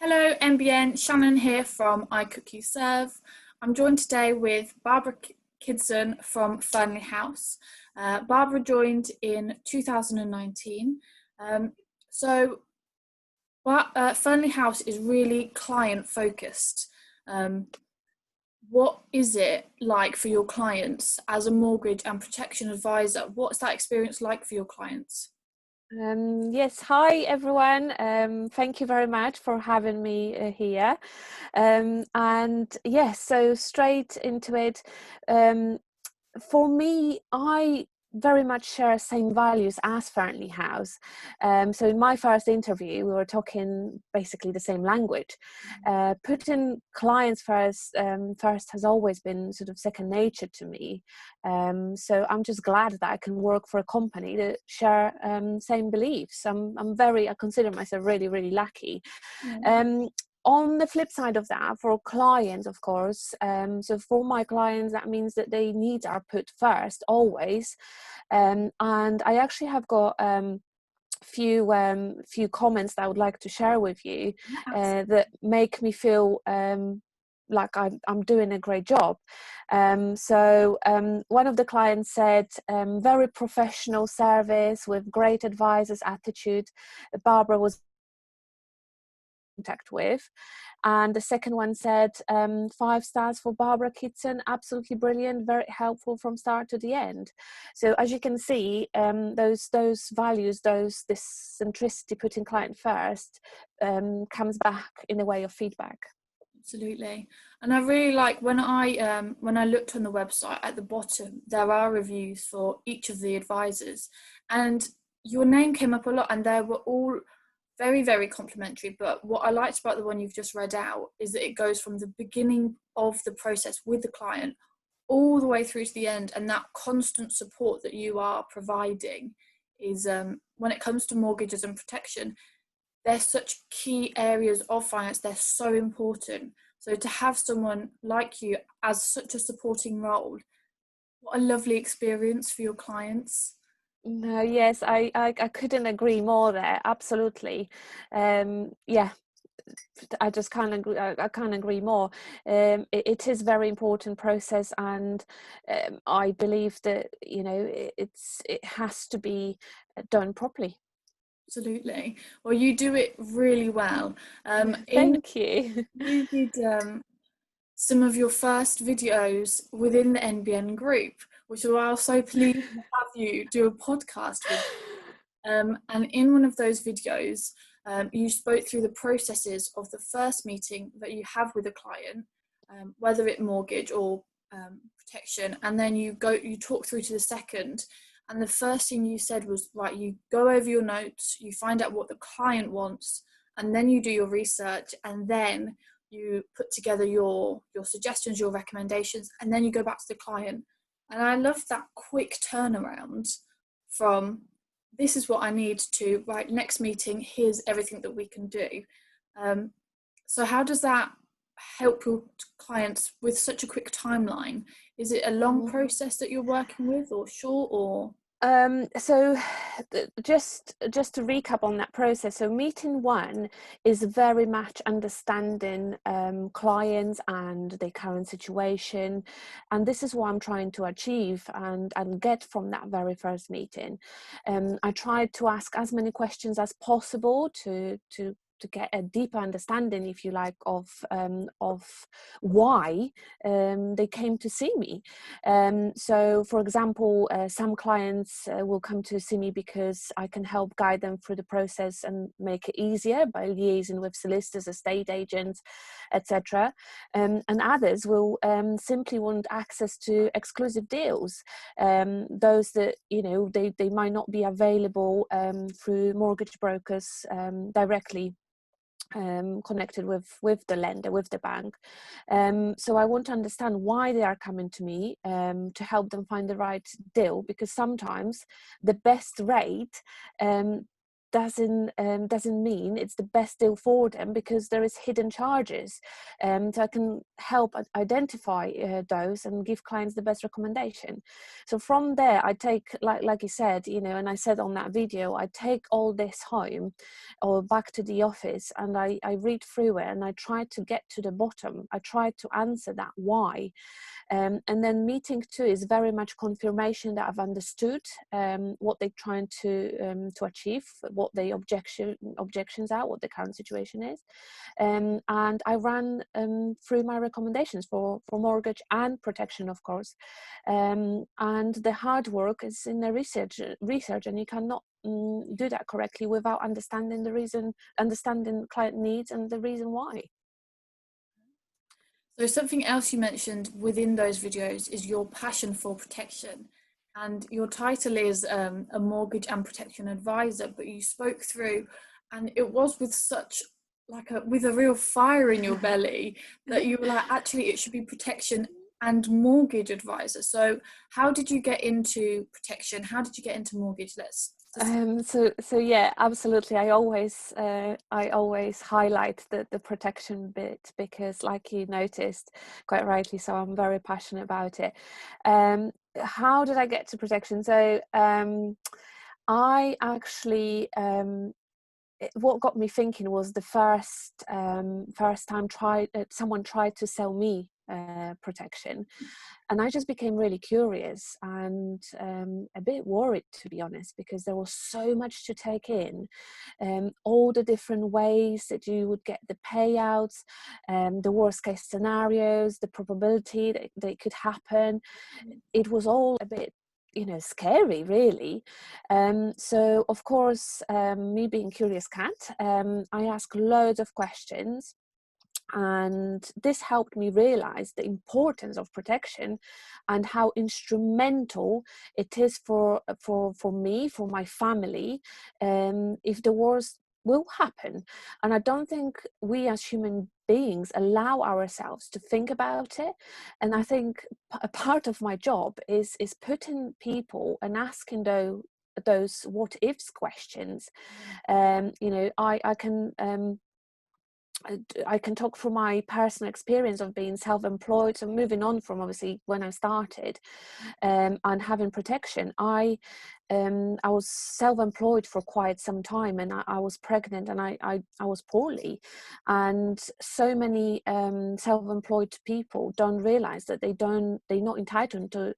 Hello MBN, Shannon here from I Cook You Serve. I'm joined today with Barbara Kidson from Furnley House. Barbara joined in 2019. So Furnley House is really client focused. What is it like for your clients as a mortgage and protection advisor? What's that experience like for your clients? Yes, hi everyone. Thank you very much for having me here. And yes, so straight into it. Um, for me, I very much share same values as Furnley House. So in my first interview, we were talking basically the same language. Putting clients first has always been sort of second nature to me. So I'm just glad that I can work for a company that share same beliefs. I consider myself really, really lucky. Yeah. Um, on the flip side of that, for clients, of course, so for my clients, that means that their needs are put first always. And I actually have got few comments that I would like to share with you that make me feel like I'm doing a great job. One of the clients said, very professional service with great advisors attitude. Barbara was contact with. And the second one said, 5 stars for Barbara Kidson, absolutely brilliant, very helpful from start to the end. So as you can see, those values, this centricity, putting client first, comes back in the way of feedback. Absolutely. And I really like when I looked on the website at the bottom, there are reviews for each of the advisors, and your name came up a lot, and they were all very, very complimentary. But what I liked about the one you've just read out is that it goes from the beginning of the process with the client all the way through to the end, and that constant support that you are providing is when it comes to mortgages and protection, they're such key areas of finance. They're so important. So to have someone like you as such a supporting role, what a lovely experience for your clients. No, yes, I couldn't agree more there. Absolutely. Yeah, I just can't agree. I can't agree more. It is very important process, and I believe that it has to be done properly. Absolutely. Well, you do it really well. In Thank you. You did some of your first videos within the NBN group, which is why I was so pleased to have you do a podcast with. And in one of those videos, you spoke through the processes of the first meeting that you have with a client, whether it mortgage or protection, and then you talk through to the second. And the first thing you said was, right, you go over your notes, you find out what the client wants, and then you do your research, and then you put together your suggestions, your recommendations, and then you go back to the client. And I love that quick turnaround from this is what I need to, right, next meeting, here's everything that we can do. So how does that help your clients with such a quick timeline? Is it a long process that you're working with, or short, or? So just to recap on that process, so meeting one is very much understanding clients and their current situation, and this is what I'm trying to achieve and get from that very first meeting. I tried to ask as many questions as possible to get a deeper understanding, if you like, of why they came to see me. So, for example, some clients will come to see me because I can help guide them through the process and make it easier by liaising with solicitors, estate agents, etc. And others will simply want access to exclusive deals, those that they might not be available through mortgage brokers directly connected with the lender, with the bank. So I want to understand why they are coming to me to help them find the right deal, because sometimes the best rate doesn't mean it's the best deal for them, because there is hidden charges. So I can help identify those and give clients the best recommendation. So from there, I take, like you said, and I said on that video, I take all this home or back to the office, and I read through it, and I try to get to the bottom. I try to answer that why. And then meeting two is very much confirmation that I've understood what they're trying to achieve, what the objections are, what the current situation is. And I ran through my recommendations for mortgage and protection, of course. And the hard work is in the research, and you cannot do that correctly without understanding understanding client needs and the reason why. So something else you mentioned within those videos is your passion for protection, and your title is a mortgage and protection advisor, but you spoke through, and it was with such with a real fire in your belly that you were like, actually it should be protection and mortgage advisor. So how did you get into protection? How did you get into mortgage? So yeah, absolutely. I always highlight the protection bit, because, like you noticed quite rightly, so I'm very passionate about it. How did I get to protection? So I actually what got me thinking was the first time someone tried to sell me protection, and I just became really curious and a bit worried, to be honest, because there was so much to take in, all the different ways that you would get the payouts, the worst case scenarios, the probability that they could happen. It was all a bit scary, really. So of course, me being curious cat, I asked loads of questions, and this helped me realize the importance of protection and how instrumental it is for me, for my family, if the wars will happen. And I don't think we as human beings allow ourselves to think about it. And I think a part of my job is putting people and asking those what ifs questions. I can talk from my personal experience of being self-employed, so moving on from obviously when I started, and having protection. I was self-employed for quite some time, and I was pregnant, and I was poorly, and so many self-employed people don't realize that they're not entitled to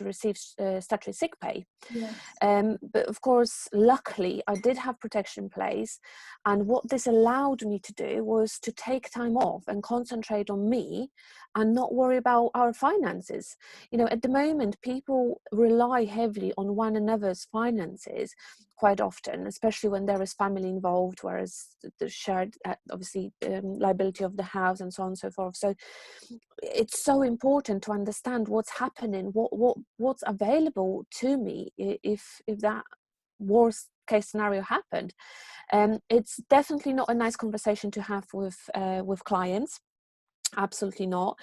receive statutory sick pay. Yes. But of course, luckily, I did have protection in place, and what this allowed me to do was to take time off and concentrate on me and not worry about our finances. At the moment, people rely heavily on one another's finances quite often, especially when there is family involved, whereas the shared, obviously, liability of the house and so on and so forth. So it's so important to understand what's happening, what's available to me if that worst case scenario happened. It's definitely not a nice conversation to have with clients, absolutely not.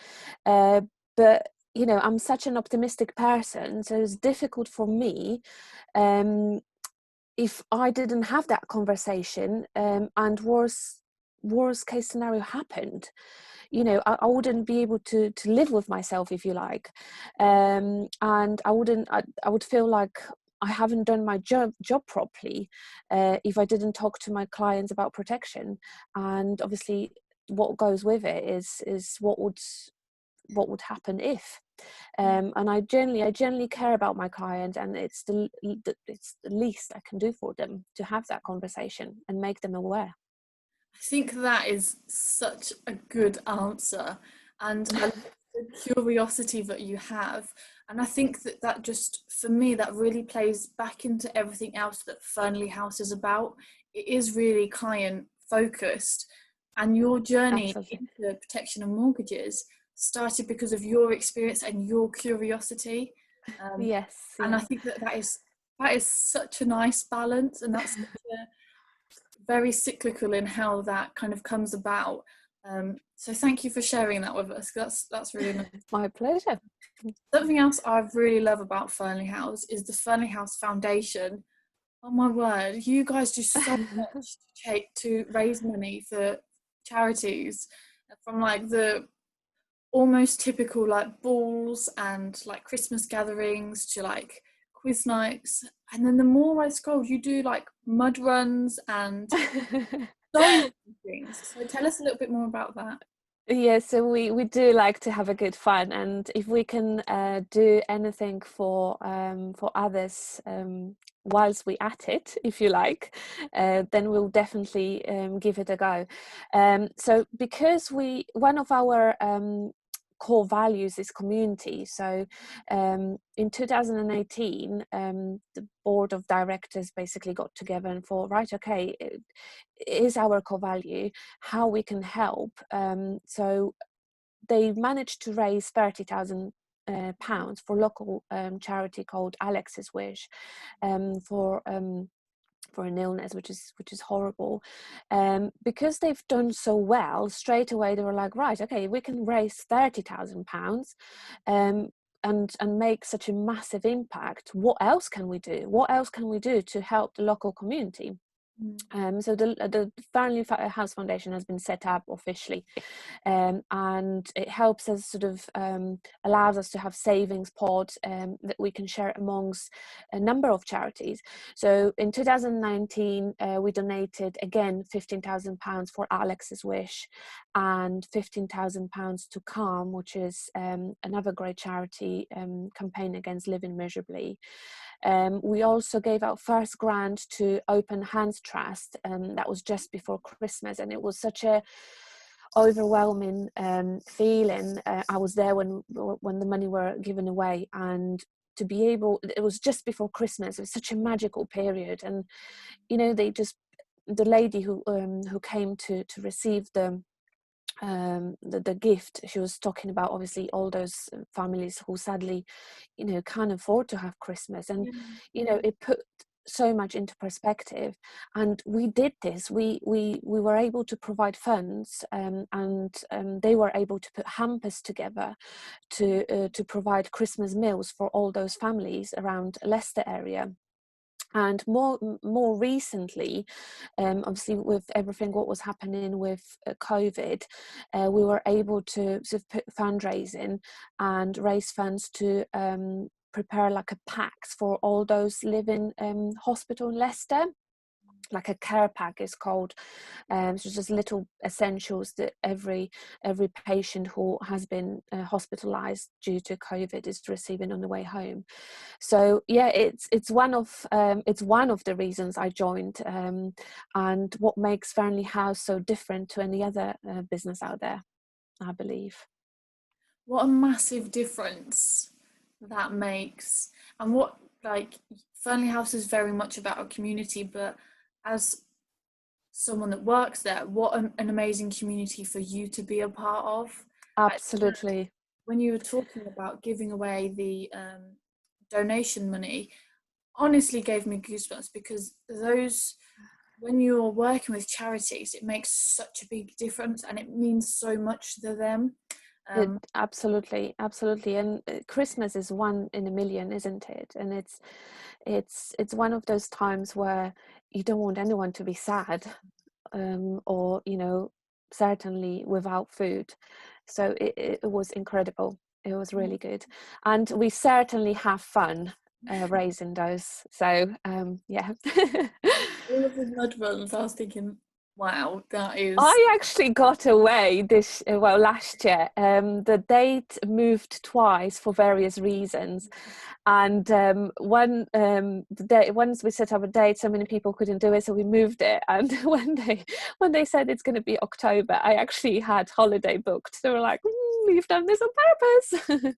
But I'm such an optimistic person, so it's difficult for me if I didn't have that conversation, and worst case scenario happened. I wouldn't be able to live with myself, if you like, and I would feel like I haven't done my job properly if I didn't talk to my clients about protection. And obviously, what goes with it is what would happen if. And I generally care about my client, and it's the least I can do for them to have that conversation and make them aware. I think that is such a good answer, and I love the curiosity that you have. And I think that just, for me, that really plays back into everything else that Furnley House is about. It is really client focused, and your journey Absolutely. into protection and mortgages started because of your experience and your curiosity. Yes. And I Yeah. think that is such a nice balance, and that's such a very cyclical in how that kind of comes about. So thank you for sharing that with us. That's really nice. My pleasure. Something else I really love about Furnley House is the Furnley House Foundation, Oh my word, you guys do so much to raise money for charities, from like the almost typical like balls and like Christmas gatherings to like quiz nights. And then the more I scrolled, you do like mud runs and so many things. So tell us a little bit more about that. Yeah, so we do like to have a good fun, and if we can do anything for others whilst we at it, if you like, then we'll definitely give it a go. So because one of our core values is community. So in 2018, the board of directors basically got together and thought, right, okay, it is our core value, how we can help. So they managed to raise £30,000 for local charity called Alex's Wish, for an illness which is horrible. Because they've done so well, straight away they were like, right, okay, we can raise £30,000 and make such a massive impact. What else can we do? What else can we do to help the local community? So the Furnley House Foundation has been set up officially, and it helps us sort of allows us to have savings pods that we can share amongst a number of charities. So in 2019, we donated again £15,000 for Alex's Wish and £15,000 to Calm, which is another great charity campaign against living miserably. We also gave our first grant to Open Hands Trust, that was just before Christmas, and it was such a overwhelming feeling. I was there when the money were given away, and to be able, it was just before Christmas, it was such a magical period. And the lady who came to receive the gift, she was talking about obviously all those families who sadly can't afford to have Christmas, and it put so much into perspective. And we did this, we were able to provide funds, and they were able to put hampers together to provide Christmas meals for all those families around Leicester area. And more recently, obviously with everything what was happening with COVID, we were able to sort of put fundraising and raise funds to prepare like a packs for all those living hospital in Leicester. Like a care pack is called. So just little essentials that every patient who has been hospitalized due to COVID is receiving on the way home. So yeah, it's one of the reasons I joined, and what makes Furnley House so different to any other business out there, I believe. What a massive difference that makes. And what, like, Fernley House is very much about a community, but as someone that works there, what an amazing community for you to be a part of. Like, Absolutely. when you were talking about giving away the donation money, honestly gave me goosebumps, because those, when you're working with charities, it makes such a big difference and it means so much to them. Absolutely, and Christmas is one in a million, isn't it? And it's one of those times where you don't want anyone to be sad, or certainly without food. So it was incredible. It was really good, and we certainly have fun raising those. So yeah. All of the mud runs, I was thinking, wow, that is. I actually got away last year. The date moved twice for various reasons, and the day, once we set up a date, so many people couldn't do it, so we moved it. And when they said it's going to be October, I actually had holiday booked. They were like, "You've done this on purpose."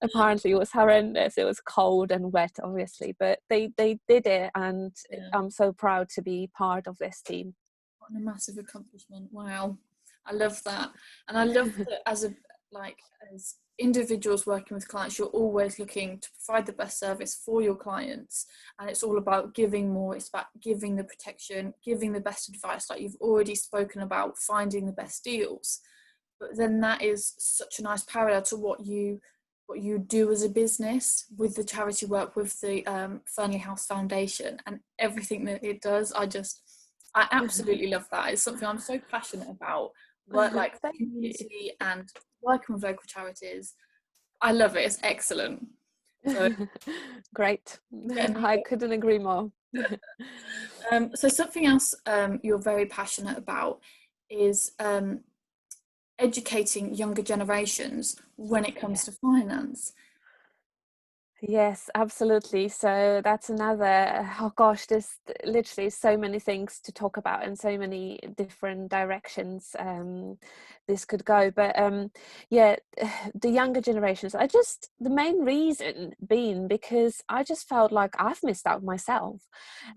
Apparently, it was horrendous. It was cold and wet, obviously, but they did it, and Yeah. I'm so proud to be part of this team. What a massive accomplishment. Wow. I love that. And I love that as individuals working with clients, you're always looking to provide the best service for your clients. And it's all about giving more. It's about giving the protection, giving the best advice, like you've already spoken about, finding the best deals. But then that is such a nice parallel to what you what you do as a business with the charity work, with the Furnley House Foundation and everything that it does. I absolutely love that. It's something I'm so passionate about. Work like Thank you. community and working with local charities. I love it. It's excellent. So Great. I couldn't agree more. so something else you're very passionate about is educating younger generations when it comes to finance. Yes, absolutely. So that's another, oh gosh, there's literally so many things to talk about and so many different directions this could go. But yeah, the younger generations, the main reason being because I just felt like I've missed out myself.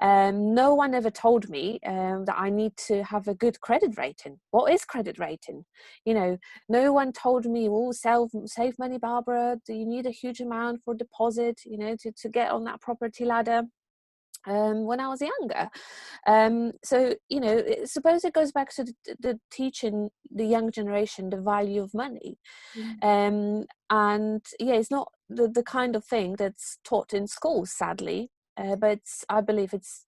No one ever told me that I need to have a good credit rating. What is credit rating? You know, no one told me, oh, save money, Barbara. Do you need a huge amount for deposit, you know, to get on that property ladder? When I was younger. So, you know, suppose it goes back to the teaching the young generation the value of money. And yeah, it's not the kind of thing that's taught in schools, sadly, but I believe it's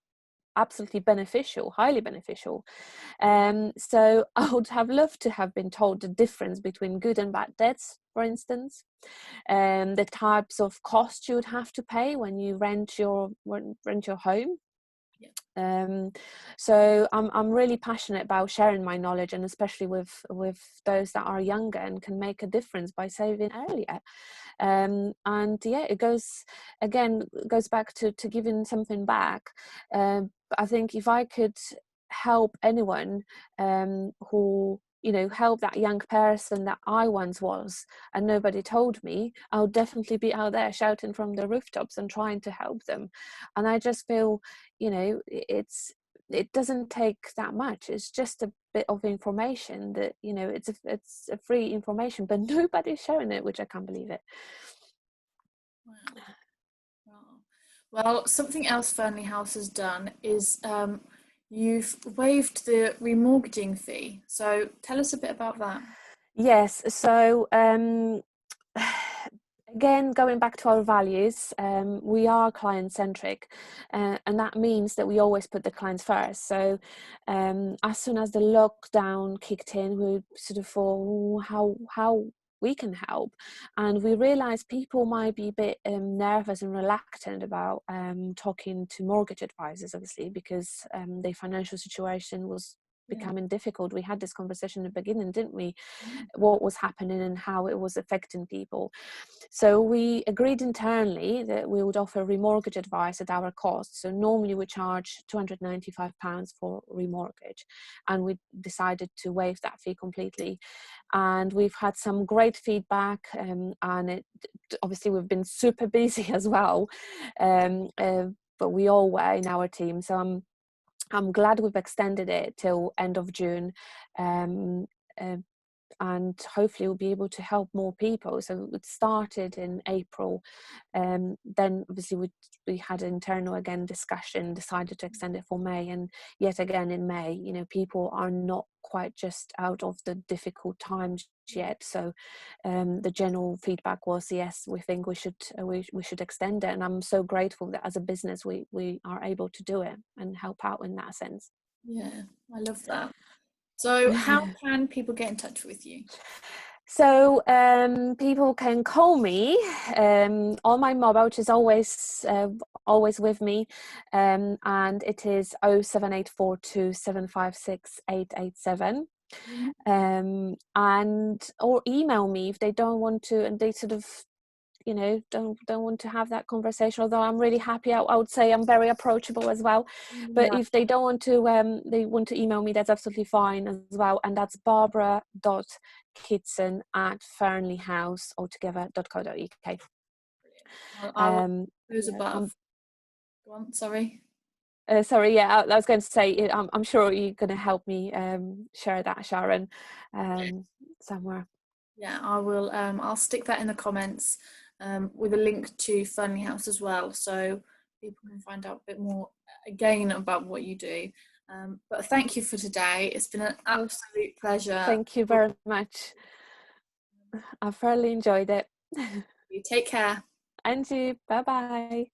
absolutely beneficial, highly beneficial. So I would have loved to have been told the difference between good and bad debts, for instance, the types of costs you would have to pay when you rent your home. So I'm really passionate about sharing my knowledge, and especially with those that are younger and can make a difference by saving earlier. And yeah, it goes back to giving something back. I think if I could help anyone who, you know, help that young person that I once was and nobody told me, I'll definitely be out there shouting from the rooftops and trying to help them. And I just feel, you know, it doesn't take that much. It's just a bit of information that, you know, it's a free information, but nobody's showing it, which I can't believe it. Wow. Well, something else Fernley House has done is you've waived the remortgaging fee. So tell us a bit about that. Yes, so again, going back to our values, we are client-centric, and that means that we always put the clients first. So as soon as the lockdown kicked in, we sort of thought, how we can help, and we realized people might be a bit nervous and reluctant about talking to mortgage advisors, obviously, because their financial situation was becoming difficult. We had this conversation in the beginning, didn't we? What was happening and how it was affecting people. So we agreed internally that we would offer remortgage advice at our cost. So normally we charge £295 for remortgage, and we decided to waive that fee completely. And we've had some great feedback, and obviously we've been super busy as well, but we all were in our team. So I'm glad we've extended it till end of June. And hopefully we'll be able to help more people. So it started in April, then obviously we had an internal again discussion, decided to extend it for May, and yet again in May, you know, people are not quite just out of the difficult times yet. So the general feedback was, yes, we think we should extend it, and I'm so grateful that as a business we are able to do it and help out in that sense. Yeah, I love that. So how can people get in touch with you? So people can call me on my mobile, which is always with me, and it is 07842 756 887. And or email me if they don't want to, and they sort of, you know, don't want to have that conversation, although I'm really happy. I would say I'm very approachable as well, but if they don't want to, they want to email me, that's absolutely fine as well, and that's barbara.kidson@furnleyhouse altogether.co.uk. I'll those above. Go on, sorry. Sorry, yeah, I was going to say, I'm sure you're going to help me share that, Sharon, somewhere. Yeah, I will. I'll stick that in the comments with a link to Furnley House as well, so people can find out a bit more again about what you do. But thank you for today. It's been an absolute pleasure. Thank you very much. I thoroughly enjoyed it. Take care. And you. Bye bye.